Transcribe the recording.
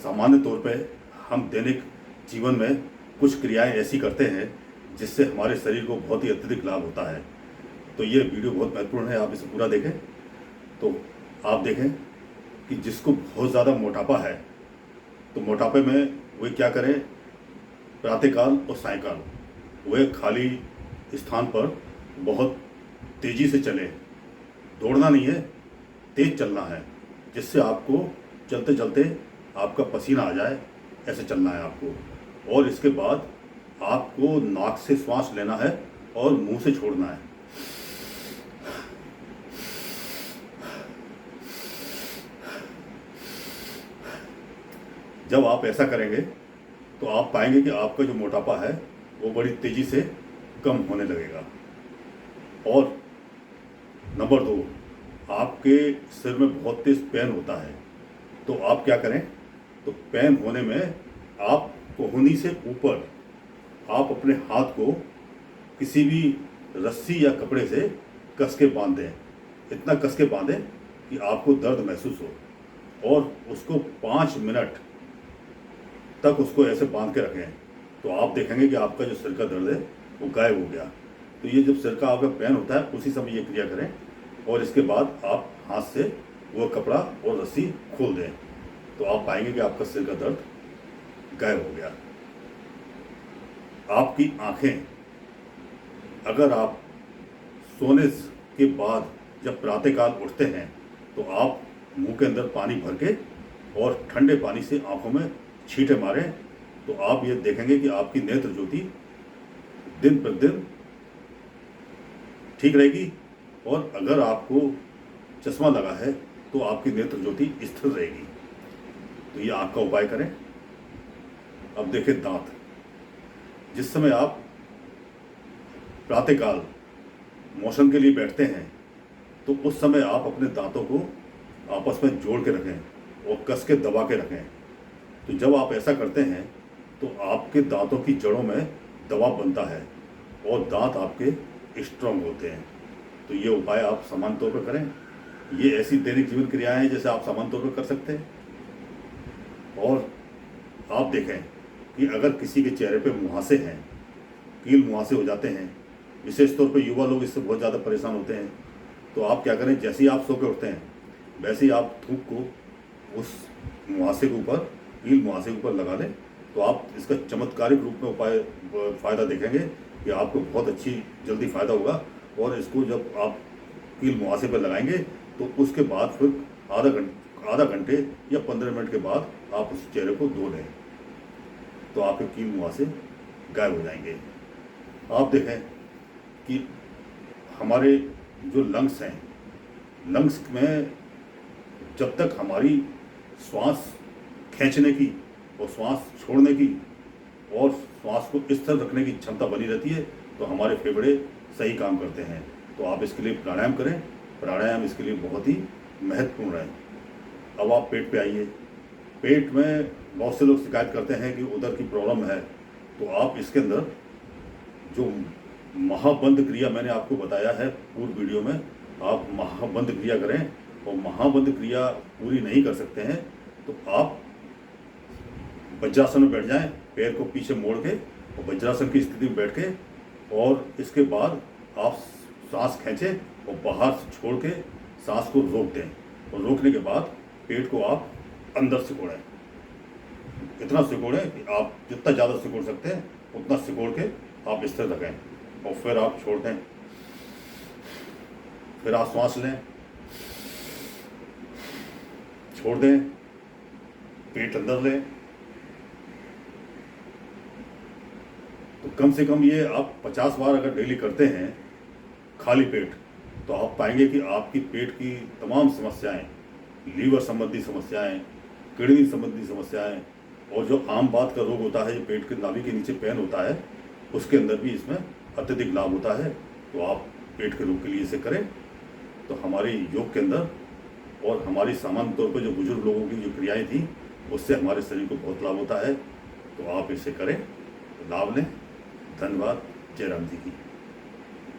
सामान्य तौर पे हम दैनिक जीवन में कुछ क्रियाएं ऐसी करते हैं जिससे हमारे शरीर को बहुत ही अत्यधिक लाभ होता है। तो ये वीडियो बहुत महत्वपूर्ण है, आप इसे पूरा देखें। तो आप देखें कि जिसको बहुत ज़्यादा मोटापा है, तो मोटापे में वे क्या करें, प्रातःकाल और सायंकाल वे खाली स्थान पर बहुत तेज़ी से चलें। दौड़ना नहीं है, तेज़ चलना है, जिससे आपको चलते चलते आपका पसीना आ जाए, ऐसे चलना है आपको। और इसके बाद आपको नाक से श्वास लेना है और मुंह से छोड़ना है। जब आप ऐसा करेंगे तो आप पाएंगे कि आपका जो मोटापा है वो बड़ी तेज़ी से कम होने लगेगा। और नंबर 2, आपके सिर में बहुत तेज़ पेन होता है, तो आप क्या करें, तो पेन होने में आप कोहनी से ऊपर आप अपने हाथ को किसी भी रस्सी या कपड़े से कस के बांध दें। इतना कस के बांधें कि आपको दर्द महसूस हो, और उसको 5 मिनट तक उसको ऐसे बांध के रखें। तो आप देखेंगे कि आपका जो सिर का दर्द है वो गायब हो गया। तो ये जब सिर का आपका पेन होता है उसी समय ये क्रिया करें, और इसके बाद आप हाथ से वो कपड़ा और रस्सी खोल दें, तो आप पाएंगे कि आपका सिर का दर्द गायब हो गया। आपकी आंखें, अगर आप सोने के बाद जब प्रातःकाल उठते हैं तो आप मुंह के अंदर पानी भर के और ठंडे पानी से आंखों में छींटे मारें, तो आप ये देखेंगे कि आपकी नेत्र ज्योति दिन प्रतिदिन ठीक रहेगी। और अगर आपको चश्मा लगा है तो आपकी नेत्र ज्योति स्थिर रहेगी। तो ये आँख का उपाय करें। अब देखें दांत। जिस समय आप प्रातःकाल मोशन के लिए बैठते हैं तो उस समय आप अपने दांतों को आपस में जोड़ के रखें और कस के दबा के रखें। तो जब आप ऐसा करते हैं तो आपके दांतों की जड़ों में दबाव बनता है और दांत आपके स्ट्रांग होते हैं। तो ये उपाय आप सामान्य तौर पर करें। ये ऐसी दैनिक जीवन क्रियाएं हैं जैसे आप सामान्य तौर पर कर सकते हैं। और आप देखें कि अगर किसी के चेहरे पे मुहासे हैं, कील मुहासे हो जाते हैं, विशेष तौर पे युवा लोग इससे बहुत ज़्यादा परेशान होते हैं, तो आप क्या करें, जैसे ही आप सो के उठते हैं वैसे ही आप थूक को उस मुहासे के ऊपर, कील मुहासे के ऊपर लगा लें। तो आप इसका चमत्कारिक रूप में फ़ायदा देखेंगे कि आपको बहुत अच्छी जल्दी फ़ायदा होगा। और इसको जब आप कील मुहासे पर लगाएंगे तो उसके बाद फिर आधा घंटे या 15 मिनट के बाद आप उस चेहरे को धो लें, तो आपके कील मुहासे गायब हो जाएंगे। आप देखें कि हमारे जो लंग्स हैं, लंग्स में जब तक हमारी श्वास खींचने की और श्वास छोड़ने की और श्वास को स्थिर रखने की क्षमता बनी रहती है, तो हमारे फेफड़े सही काम करते हैं। तो आप इसके लिए प्राणायाम करें। प्राणायाम इसके लिए बहुत ही महत्वपूर्ण है। अब आप पेट पे आइए। पेट में बहुत से लोग शिकायत करते हैं कि उदर की प्रॉब्लम है, तो आप इसके अंदर जो महाबंध क्रिया मैंने आपको बताया है पूर्व वीडियो में, आप महाबंध क्रिया करें। और महाबंध क्रिया पूरी नहीं कर सकते हैं तो आप वज्रासन में बैठ जाएं, पैर को पीछे मोड़ के और वज्रासन की स्थिति में बैठ के, और इसके बाद आप सांस खींचें और बाहर से छोड़ के सांस को रोक दें। और रोकने के बाद पेट को आप अंदर सिकोड़ें। इतना सिकोड़ें कि आप जितना ज़्यादा सिकोड़ सकते हैं उतना सिकोड़ के आप स्थिर रखें, और फिर आप छोड़ दें। फिर आप सांस लें, छोड़ दें, पेट अंदर लें। तो कम से कम ये आप 50 बार अगर डेली करते हैं खाली पेट, तो आप पाएंगे कि आपकी पेट की तमाम समस्याएं, लीवर संबंधी समस्याएं, किडनी संबंधी समस्याएं, और जो आम बात का रोग होता है, जो पेट के नाभि के नीचे पेन होता है, उसके अंदर भी इसमें अत्यधिक लाभ होता है। तो आप पेट के रोग के लिए इसे करें। तो हमारे योग के अंदर और हमारी सामान्य तौर पर जो बुजुर्ग लोगों की जो क्रियाएं थी, उससे हमारे शरीर को बहुत लाभ होता है। तो आप इसे करें, लाभ लें। धन्यवाद। जय राम जी की।